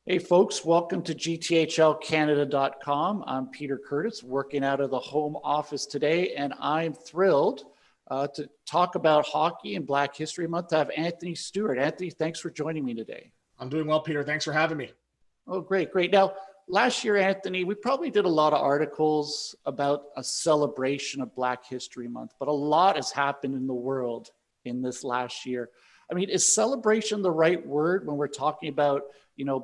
Hey folks, welcome to GTHLCanada.com. I'm Peter Curtis, working out of the home office today, and I'm thrilled to talk about hockey and Black History Month to have Anthony Stewart. Anthony, thanks for joining me today. I'm doing well, Peter. Thanks for having me. Oh, great. Now, last year, Anthony, we probably did a lot of articles about a celebration of Black History Month, but a lot has happened in the world in this last year. I mean, is celebration the right word when we're talking about,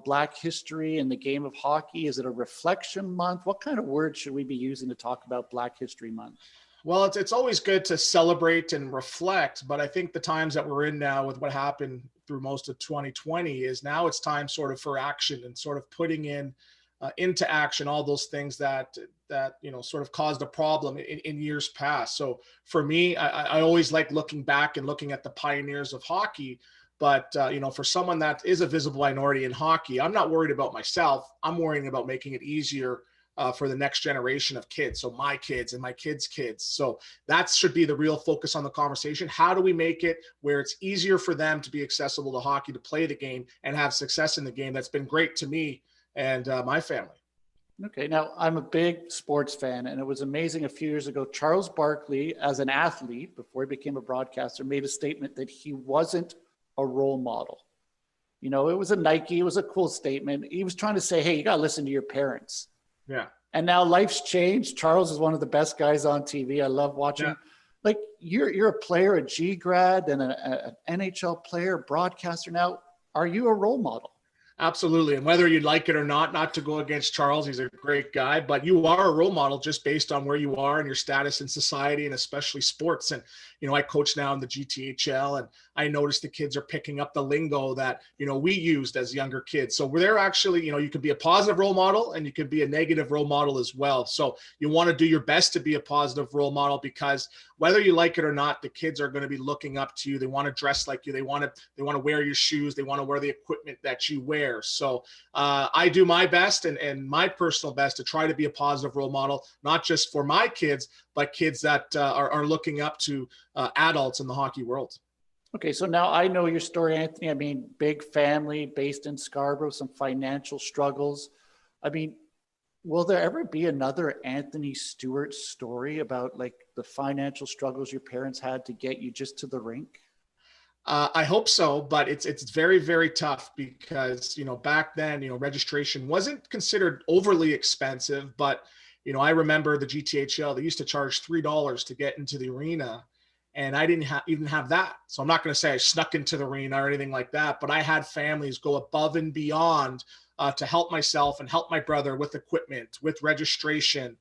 Black history and the game of hockey? Is it a reflection month? What kind of word should we be using to talk about Black History Month? Well, it's always good to celebrate and reflect, but I think the times that we're in now with what happened through most of 2020 is now it's time sort of for action and sort of putting into action all those things that sort of caused a problem in years past. So for me, I always like looking back and looking at the pioneers of hockey. But, for someone that is a visible minority in hockey, I'm not worried about myself. I'm worrying about making it easier for the next generation of kids. So my kids and my kids' kids. So that should be the real focus on the conversation. How do we make it where it's easier for them to be accessible to hockey, to play the game and have success in the game? That's been great to me and my family. Okay, now I'm a big sports fan, and it was amazing a few years ago. Charles Barkley, as an athlete, before he became a broadcaster, made a statement that he wasn't a role model. It was a Nike, it was a cool statement. He was trying to say, hey, you got to listen to your parents. Yeah. And now life's changed. Charles is one of the best guys on TV. I love watching. Yeah. Like you're a player, a G grad, and an NHL player, broadcaster. Now, are you a role model? Absolutely. And whether you like it or not to go against Charles, he's a great guy, but you are a role model just based on where you are and your status in society and especially sports. And, I coach now in the GTHL, and I noticed the kids are picking up the lingo that, we used as younger kids. So they're actually, you can be a positive role model and you could be a negative role model as well. So you want to do your best to be a positive role model, because whether you like it or not, the kids are going to be looking up to you. They want to dress like you. They want to wear your shoes. They want to wear the equipment that you wear. So I do my best and my personal best to try to be a positive role model, not just for my kids, but kids that are looking up to adults in the hockey world. Okay, so now I know your story, Anthony. I mean, big family based in Scarborough, some financial struggles. I mean, will there ever be another Anthony Stewart story about like the financial struggles your parents had to get you just to the rink? I hope so, but it's very, very tough because, back then, registration wasn't considered overly expensive, but, I remember the GTHL, they used to charge $3 to get into the arena, and I didn't even have that. So I'm not going to say I snuck into the arena or anything like that, but I had families go above and beyond to help myself and help my brother with equipment, with registration,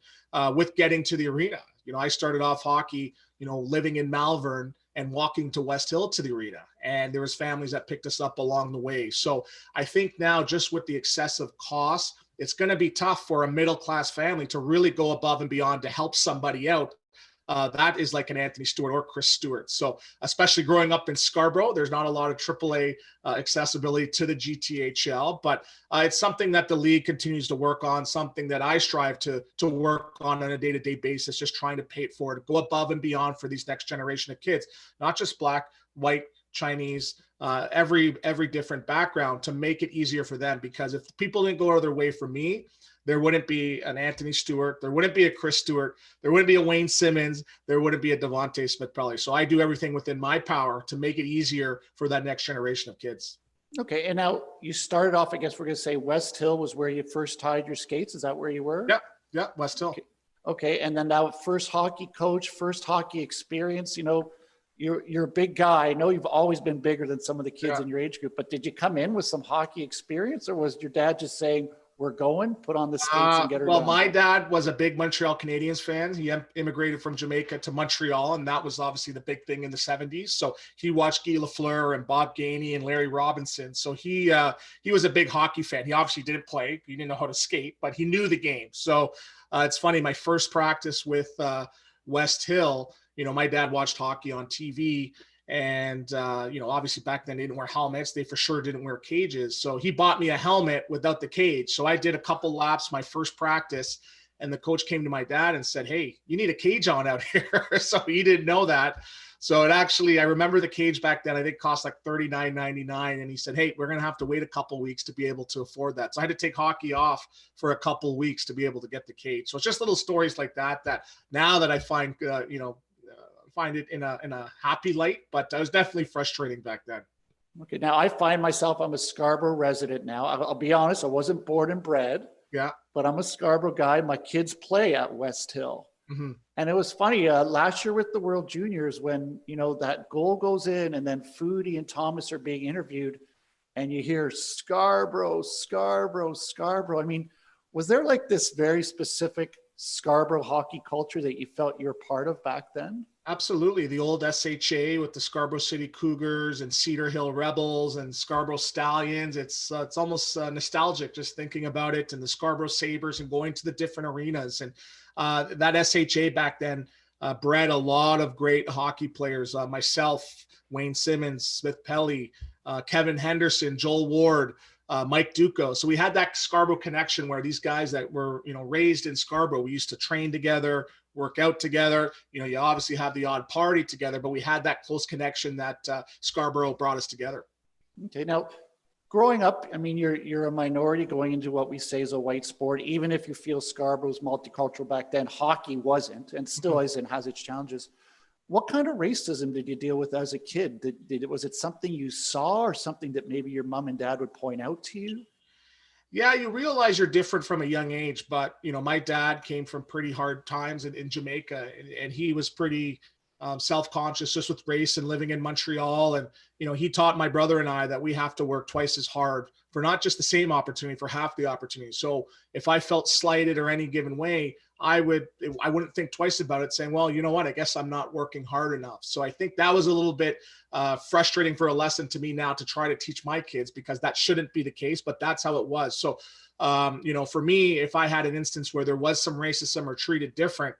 with getting to the arena. I started off hockey, living in Malvern and walking to West Hill to the arena. And there was families that picked us up along the way. So I think now, just with the excessive costs, it's going to be tough for a middle-class family to really go above and beyond to help somebody out. That is like an Anthony Stewart or Chris Stewart. So especially growing up in Scarborough, there's not a lot of AAA accessibility to the GTHL, but it's something that the league continues to work on, something that I strive to work on a day-to-day basis, just trying to pay it forward, go above and beyond for these next generation of kids, not just Black, white, Chinese, every different background, to make it easier for them. Because if people didn't go out of their way for me, there wouldn't be an Anthony Stewart, there wouldn't be a Chris Stewart, there wouldn't be a Wayne Simmons, there wouldn't be a Devontae Smith-Pelly. So I do everything within my power to make it easier for that next generation of kids. Okay, and now you started off, I guess we're going to say West Hill was where you first tied your skates. Is that where you were? Yeah, West Hill. Okay, and then now first hockey coach, first hockey experience, you're a big guy. I know you've always been bigger than some of the kids in your age group, but did you come in with some hockey experience, or was your dad just saying, we're going, put on the skates and get her done? My dad was a big Montreal Canadiens fan. He immigrated from Jamaica to Montreal, and that was obviously the big thing in the 70s. So he watched Guy Lafleur and Bob Gainey and Larry Robinson. So he was a big hockey fan. He obviously didn't play. He didn't know how to skate, but he knew the game. So it's funny, my first practice with West Hill, my dad watched hockey on TV. And, obviously back then they didn't wear helmets. They for sure didn't wear cages. So he bought me a helmet without the cage. So I did a couple laps my first practice, And the coach came to my dad and said, "Hey, you need a cage on out here." So he didn't know that. So it actually, I remember the cage back then, I think cost like $39.99. And he said, "Hey, we're going to have to wait a couple of weeks to be able to afford that." So I had to take hockey off for a couple of weeks to be able to get the cage. So it's just little stories like that, that now that I find, find it in a happy light, but I was definitely frustrating back then. Okay. Now I find myself, I'm a Scarborough resident now. I'll be honest, I wasn't born and bred. Yeah. But I'm a Scarborough guy. My kids play at West Hill. Mm-hmm. And it was funny last year with the World Juniors when, that goal goes in and then Foodie and Thomas are being interviewed and you hear Scarborough, Scarborough, Scarborough. I mean, was there like this very specific Scarborough hockey culture that you felt you were part of back then? Absolutely. The old SHA with the Scarborough City Cougars and Cedar Hill Rebels and Scarborough Stallions. It's almost nostalgic just thinking about it, and the Scarborough Sabres and going to the different arenas. And that SHA back then bred a lot of great hockey players. Myself, Wayne Simmons, Smith Pelly, Kevin Henderson, Joel Ward, Mike Duco. So we had that Scarborough connection where these guys that were, raised in Scarborough, we used to train together, work out together. You obviously have the odd party together, but we had that close connection that Scarborough brought us together. Okay. Now, growing up, I mean, you're a minority going into what we say is a white sport. Even if you feel Scarborough's multicultural back then, hockey wasn't, and still isn't, has its challenges. What kind of racism did you deal with as a kid? Was it something you saw or something that maybe your mom and dad would point out to you? Yeah, you realize you're different from a young age, but my dad came from pretty hard times in Jamaica, and he was pretty self-conscious just with race and living in Montreal. And, he taught my brother and I that we have to work twice as hard for not just the same opportunity, for half the opportunity. So if I felt slighted or any given way, I wouldn't think twice about it, saying, well, you know what, I guess I'm not working hard enough. So I think that was a little bit frustrating for a lesson to me now to try to teach my kids, because that shouldn't be the case, but that's how it was. So, for me, if I had an instance where there was some racism or treated different,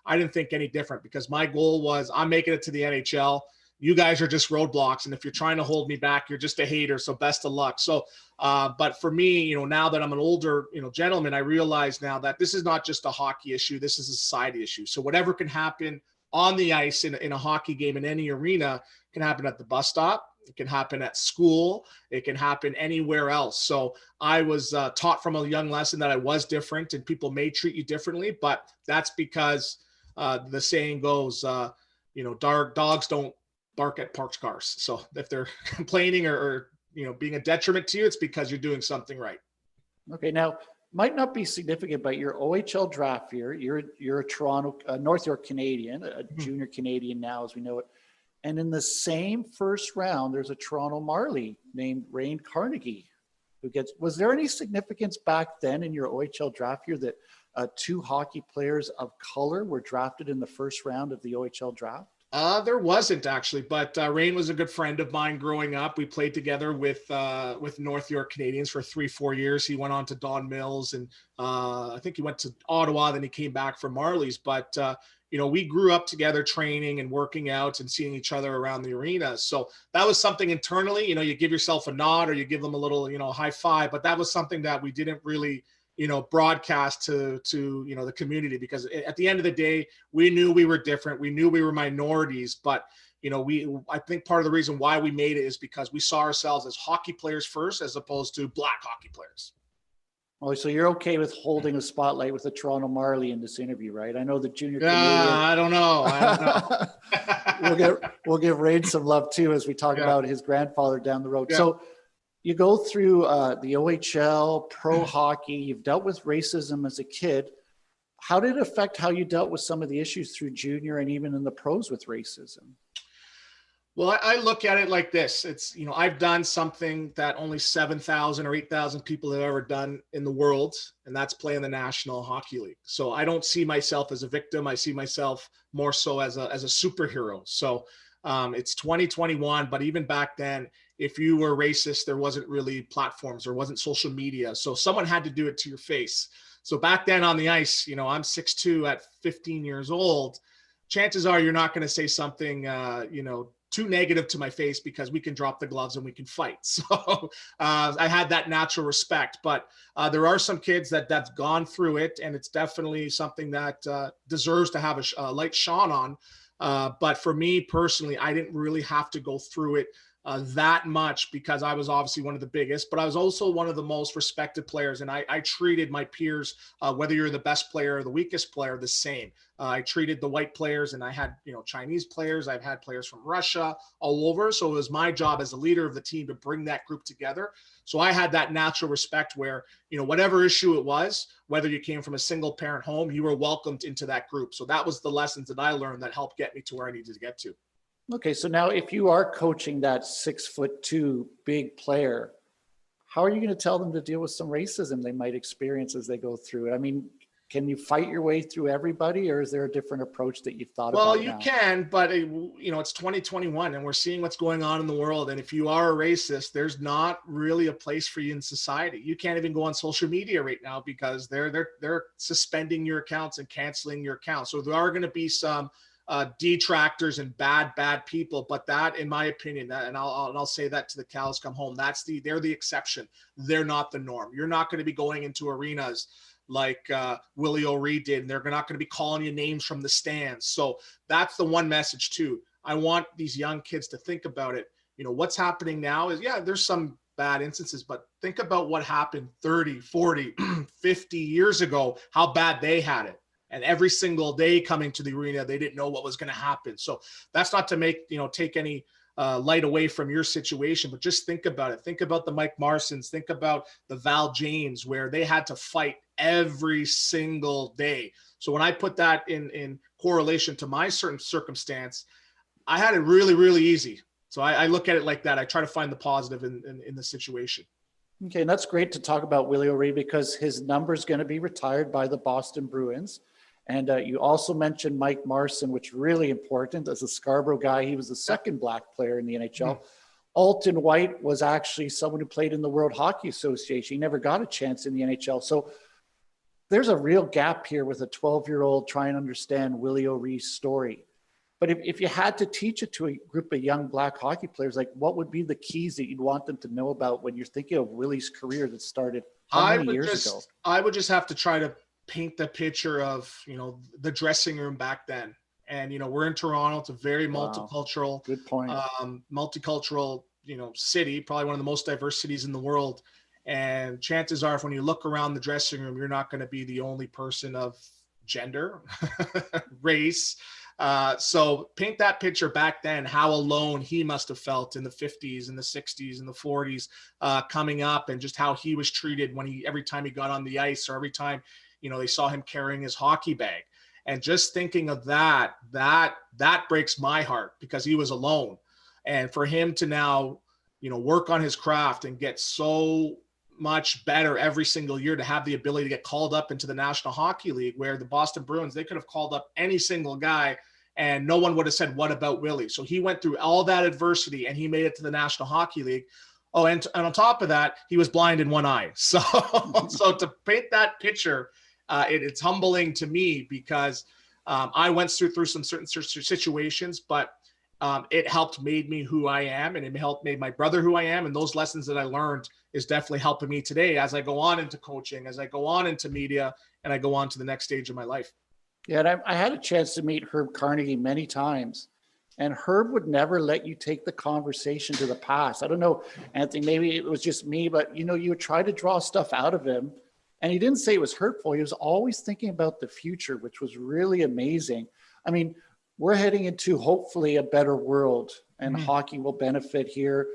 I didn't think any different, because my goal was, I'm making it to the NHL. You guys are just roadblocks. And if you're trying to hold me back, you're just a hater. So best of luck. So, but for me, now that I'm an older, gentleman, I realize now that this is not just a hockey issue. This is a society issue. So whatever can happen on the ice in a hockey game in any arena can happen at the bus stop. It can happen at school. It can happen anywhere else. So I was taught from a young lesson that I was different, and people may treat you differently, but that's because the saying goes, dogs don't bark at parked cars. So if they're complaining or being a detriment to you, it's because you're doing something right. Okay. Now, might not be significant, but your OHL draft year, you're a Toronto, North York Canadian, a junior Canadian now as we know it. And in the same first round, there's a Toronto Marley named Rayne Carnegie was there any significance back then in your OHL draft year that two hockey players of color were drafted in the first round of the OHL draft? There wasn't actually, but Rayne was a good friend of mine growing up. We played together with North York Canadians for 3-4 years. He went on to Don Mills, and I think he went to Ottawa. Then he came back for Marlies. But we grew up together, training and working out and seeing each other around the arena. So that was something internally. You give yourself a nod or you give them a little high five. But that was something that we didn't really broadcast to the community, because at the end of the day, we knew we were different. We knew we were minorities, but I think part of the reason why we made it is because we saw ourselves as hockey players first, as opposed to black hockey players. Oh, so you're okay with holding a spotlight with the Toronto Marley in this interview, right? I know the junior Canadian. I don't know. We'll give Rayne some love too, as we talk about his grandfather down the road. Yeah. So you go through the OHL, pro hockey. You've dealt with racism as a kid. How did it affect how you dealt with some of the issues through junior and even in the pros with racism? Well, I look at it like this. It's, I've done something that only 7,000 or 8,000 people have ever done in the world, and that's play in the National Hockey League. So I don't see myself as a victim. I see myself more so as a superhero. So it's 2021, but even back then, if you were racist, there wasn't really platforms, there wasn't social media. So someone had to do it to your face. So back then on the ice, I'm 6'2" at 15 years old. Chances are you're not going to say something, too negative to my face because we can drop the gloves and we can fight. So I had that natural respect. But there are some kids that's gone through it, and it's definitely something that deserves to have a light shone on. But for me personally, I didn't really have to go through it that much because I was obviously one of the biggest, but I was also one of the most respected players. And I treated my peers, whether you're the best player or the weakest player, the same. I treated the white players, and I had, Chinese players. I've had players from Russia all over. So it was my job as a leader of the team to bring that group together. So I had that natural respect where, whatever issue it was, whether you came from a single parent home, you were welcomed into that group. So that was the lessons that I learned that helped get me to where I needed to get to. Okay, so now if you are coaching that 6'2" big player, how are you going to tell them to deal with some racism they might experience as they go through it? I mean, can you fight your way through everybody, or is there a different approach that you've thought about? Well, you can, but it's 2021 and we're seeing what's going on in the world. And if you are a racist, there's not really a place for you in society. You can't even go on social media right now because they're suspending your accounts and canceling your accounts. So there are going to be some detractors and bad people, but that, in my opinion, and I'll say that to the cows come home, they're the exception. They're not the norm. You're not going to be going into arenas like Willie O'Ree did, and they're not going to be calling you names from the stands. So that's the one message too. I want these young kids to think about it. What's happening now is, there's some bad instances, but think about what happened 30, 40, 50 years ago, how bad they had it. And every single day coming to the arena, they didn't know what was going to happen. So that's not to take any light away from your situation, but just think about it. Think about the Mike Marsons. Think about the Val James, where they had to fight every single day. So when I put that in correlation to my certain circumstance, I had it really, really easy. So I look at it like that. I try to find the positive in the situation. Okay, and that's great to talk about Willie O'Ree because his number is going to be retired by the Boston Bruins. And you also mentioned Mike Marson, which is really important. As a Scarborough guy, he was the second black player in the NHL. Mm-hmm. Alton White was actually someone who played in the World Hockey Association. He never got a chance in the NHL. So there's a real gap here with a 12-year-old trying to understand Willie O'Ree's story. But if you had to teach it to a group of young black hockey players, like what would be the keys that you'd want them to know about when you're thinking of Willie's career that started how many years ago? I would just have to try to paint the picture of, the dressing room back then. And, we're in Toronto. It's a very multicultural, good point. Multicultural, city, probably one of the most diverse cities in the world. And chances are, if when you look around the dressing room, you're not going to be the only person of gender, race. So paint that picture back then, how alone he must have felt in the 50s and the 60s and the 40s coming up, and just how he was treated every time he got on the ice, or every time, they saw him carrying his hockey bag. And just thinking of that breaks my heart because he was alone. And for him to now, work on his craft and get so much better every single year, to have the ability to get called up into the National Hockey League, where the Boston Bruins, they could have called up any single guy and no one would have said, what about Willie? So he went through all that adversity and he made it to the National Hockey League. Oh, and on top of that, he was blind in one eye. So to paint that picture, it's humbling to me because I went through some certain situations, but it helped made me who I am, and it helped made my brother who I am. And those lessons that I learned is definitely helping me today as I go on into coaching, as I go on into media, and I go on to the next stage of my life. Yeah, and I had a chance to meet Herb Carnegie many times, and Herb would never let you take the conversation to the past. I don't know, Anthony, maybe it was just me, but you would try to draw stuff out of him. And he didn't say it was hurtful. He was always thinking about the future, which was really amazing. I mean, we're heading into hopefully a better world, and hockey will benefit here.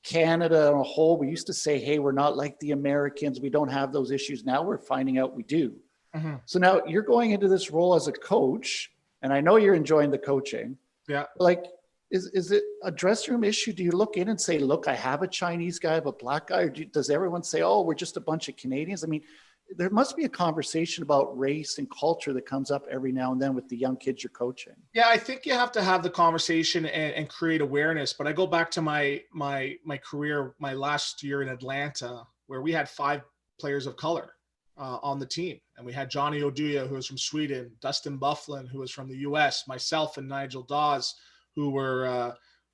Canada on a whole, we used to say, hey, we're not like the Americans. We don't have those issues. Now we're finding out we do. Mm-hmm. So now you're going into this role as a coach, and I know you're enjoying the coaching. Yeah. Like, is it a dressing room issue? Do you look in and say, look, I have a Chinese guy, I have a black guy, or does everyone say, oh, we're just a bunch of Canadians? I mean, there must be a conversation about race and culture that comes up every now and then with the young kids you're coaching. Yeah, I think you have to have the conversation and create awareness. But I go back to my career, my last year in Atlanta, where we had 5 players of color on the team. And we had Johnny Oduya, who was from Sweden, Dustin Bufflin, who was from the US, myself and Nigel Dawes, who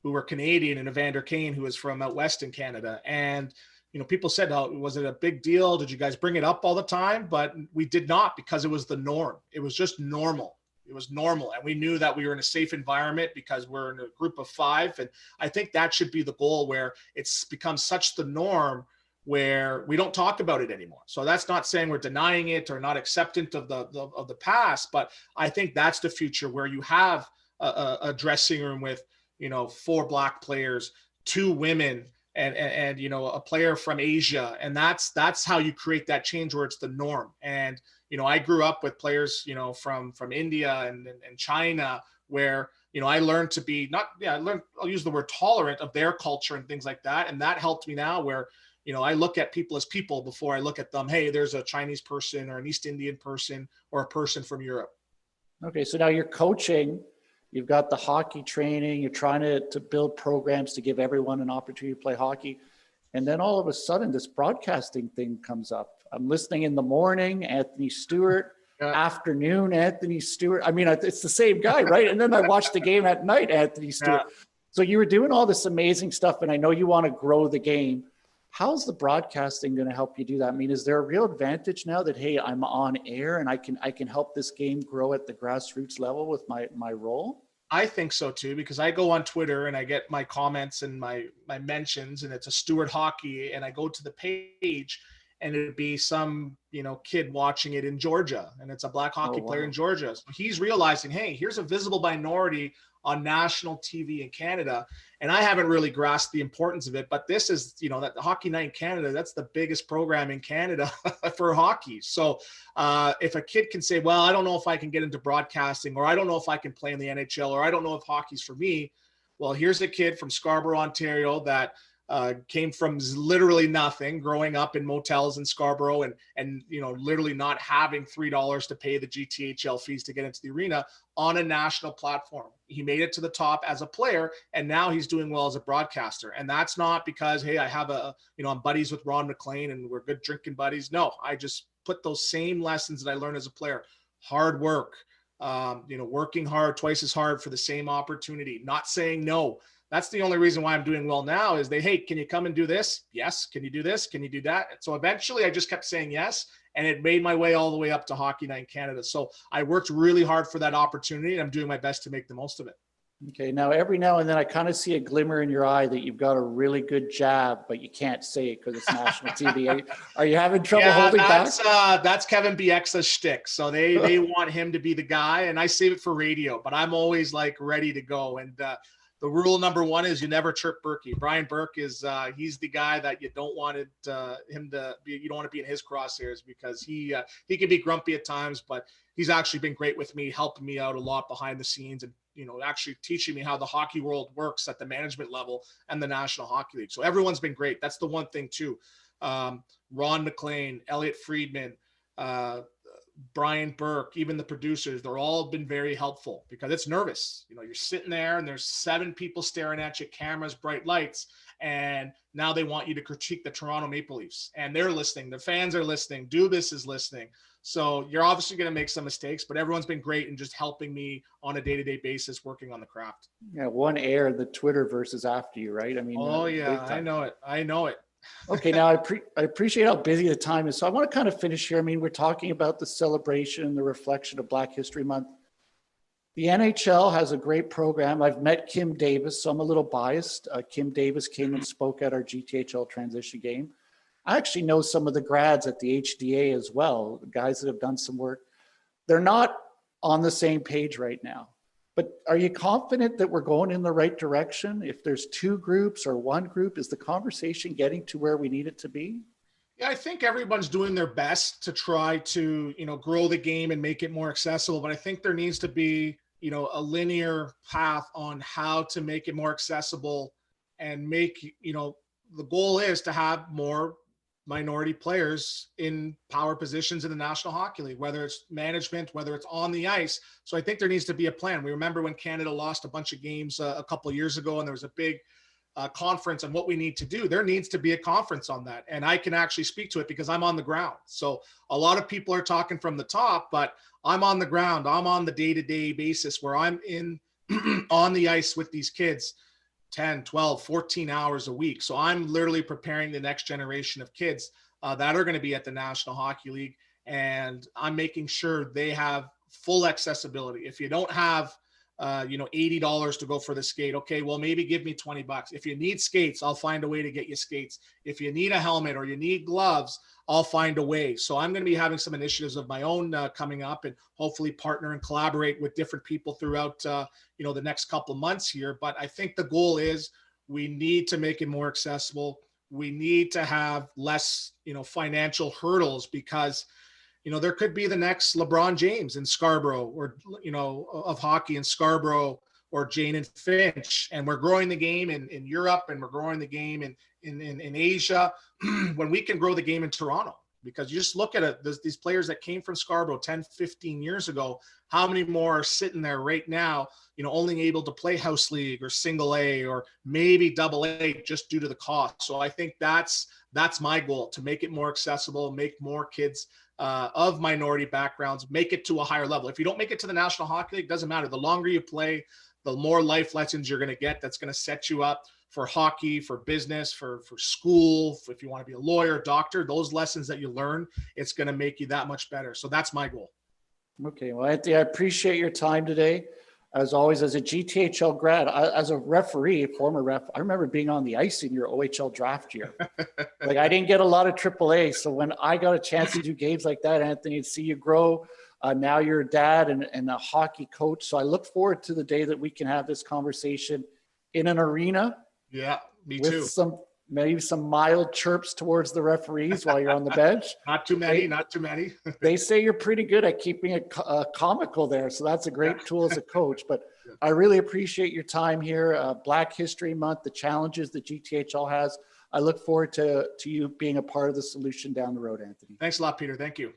who were Canadian and Evander Kane, who was from out west in Canada. And, you know, people said, oh, was it a big deal? Did you guys bring it up all the time? But we did not, because it was the norm. It was just normal. It was normal. And we knew that we were in a safe environment because we're in a group of 5. And I think that should be the goal, where it's become such the norm where we don't talk about it anymore. So that's not saying we're denying it or not acceptant of the past, but I think that's the future, where you have a dressing room with, you know, 4 Black players, 2 women, and you know, a player from Asia. And that's how you create that change, where it's the norm. And, you know, I grew up with players, you know, from India and China, where, you know, I learned to be I'll use the word tolerant of their culture and things like that. And that helped me now, where, you know, I look at people as people before I look at them. Hey, there's a Chinese person or an East Indian person or a person from Europe. Okay, so now you're coaching, you've got the hockey training, you're trying to build programs to give everyone an opportunity to play hockey. And then all of a sudden, this broadcasting thing comes up. I'm listening in the morning, Anthony Stewart, afternoon, Anthony Stewart. I mean, it's the same guy, right? And then I watch the game at night, Anthony Stewart. Yeah. So you were doing all this amazing stuff, and I know you want to grow the game. How's the broadcasting going to help you do that? I mean, is there a real advantage now that, hey, I'm on air and I can help this game grow at the grassroots level with my role? I think so too, because I go on Twitter and I get my comments and my mentions, and it's a Stewart Hockey, and I go to the page and it'd be some, you know, kid watching it in Georgia, and it's a Black hockey player in Georgia. So he's realizing, hey, here's a visible minority on national TV in Canada. And I haven't really grasped the importance of it, but this is, you know, that the Hockey Night in Canada, that's the biggest program in Canada for hockey. So if a kid can say, well, I don't know if I can get into broadcasting, or I don't know if I can play in the NHL, or I don't know if hockey's for me. Well, here's a kid from Scarborough, Ontario, that came from literally nothing, growing up in motels in Scarborough, and you know, literally not having $3 to pay the GTHL fees to get into the arena, on a national platform. He made it to the top as a player, and now he's doing well as a broadcaster. And that's not because, hey, I have I'm buddies with Ron McLean and we're good drinking buddies. No, I just put those same lessons that I learned as a player: hard work, working hard, twice as hard for the same opportunity, not saying no. That's the only reason why I'm doing well now, is hey, can you come and do this? Yes. Can you do this? Can you do that? And so eventually I just kept saying yes, and it made my way all the way up to Hockey Night in Canada. So I worked really hard for that opportunity, and I'm doing my best to make the most of it. Okay. Now, every now and then I kind of see a glimmer in your eye that you've got a really good jab, but you can't say it because it's national TV. Are you having trouble holding back? That's Kevin Bieksa's shtick. So they want him to be the guy, and I save it for radio, but I'm always like ready to go. And, the rule number 1 is you never chirp Berkey. Brian Burke is he's the guy that you don't want him to be. You don't want to be in his crosshairs, because he can be grumpy at times, but he's actually been great with me, helping me out a lot behind the scenes, and actually teaching me how the hockey world works at the management level and the National Hockey League. So everyone's been great. That's the one thing too. Ron McLean, Elliot Friedman, Brian Burke, even the producers, they're all been very helpful, because it's nervous. You're sitting there and there's 7 people staring at you, cameras, bright lights, and now they want you to critique the Toronto Maple Leafs, and they're listening. The fans are listening. Dubas is listening. So you're obviously going to make some mistakes, but everyone's been great in just helping me on a day-to-day basis, working on the craft. Yeah. One air, the Twitter versus after you, right? I mean, I know it. Okay, now I appreciate how busy the time is. So I want to kind of finish here. I mean, we're talking about the celebration, the reflection of Black History Month. The NHL has a great program. I've met Kim Davis, so I'm a little biased. Kim Davis came and spoke at our GTHL transition game. I actually know some of the grads at the HDA as well, the guys that have done some work. They're not on the same page right now. But are you confident that we're going in the right direction? If there's 2 groups or 1 group, is the conversation getting to where we need it to be? Yeah, I think everyone's doing their best to try to, grow the game and make it more accessible. But I think there needs to be, a linear path on how to make it more accessible, and make, the goal is to have more minority players in power positions in the National Hockey League, whether it's management, whether it's on the ice. So I think there needs to be a plan. We remember when Canada lost a bunch of games a couple of years ago, and there was a big conference on what we need to do. There needs to be a conference on that. And I can actually speak to it because I'm on the ground. So a lot of people are talking from the top, but I'm on the ground. I'm on the day-to-day basis where I'm in on the ice with these kids. 10, 12, 14 hours a week. So I'm literally preparing the next generation of kids that are going to be at the National Hockey League. And I'm making sure they have full accessibility. If you don't have, $80 to go for the skate, okay, well, maybe give me $20. If you need skates, I'll find a way to get you skates. If you need a helmet or you need gloves, I'll find a way. So I'm going to be having some initiatives of my own coming up, and hopefully partner and collaborate with different people throughout, the next couple of months here. But I think the goal is we need to make it more accessible. We need to have less, financial hurdles, because there could be the next LeBron James in Scarborough, or, of hockey in Scarborough, or Jane and Finch. And we're growing the game in Europe, and we're growing the game in Asia when we can grow the game in Toronto. Because you just look at it, these players that came from Scarborough 10, 15 years ago, how many more are sitting there right now, only able to play house league or single A or maybe double A just due to the cost. So I think that's my goal, to make it more accessible, make more kids of minority backgrounds, make it to a higher level. If you don't make it to the National Hockey League, doesn't matter. The longer you play, the more life lessons you're going to get. That's going to set you up for hockey, for business, for school. If you want to be a lawyer, doctor, those lessons that you learn, it's going to make you that much better. So that's my goal. Okay. Well, Anthony, I appreciate your time today. As always, as a GTHL grad, as a referee, former ref, I remember being on the ice in your OHL draft year. Like, I didn't get a lot of AAA. So when I got a chance to do games like that, Anthony, see you grow. Now you're a dad and a hockey coach. So I look forward to the day that we can have this conversation in an arena. Yeah, me with too. Maybe some mild chirps towards the referees while you're on the bench. Not too many. They say you're pretty good at keeping it comical there. So that's a great tool as a coach. But I really appreciate your time here. Black History Month, the challenges that GTHL has. I look forward to you being a part of the solution down the road, Anthony. Thanks a lot, Peter. Thank you.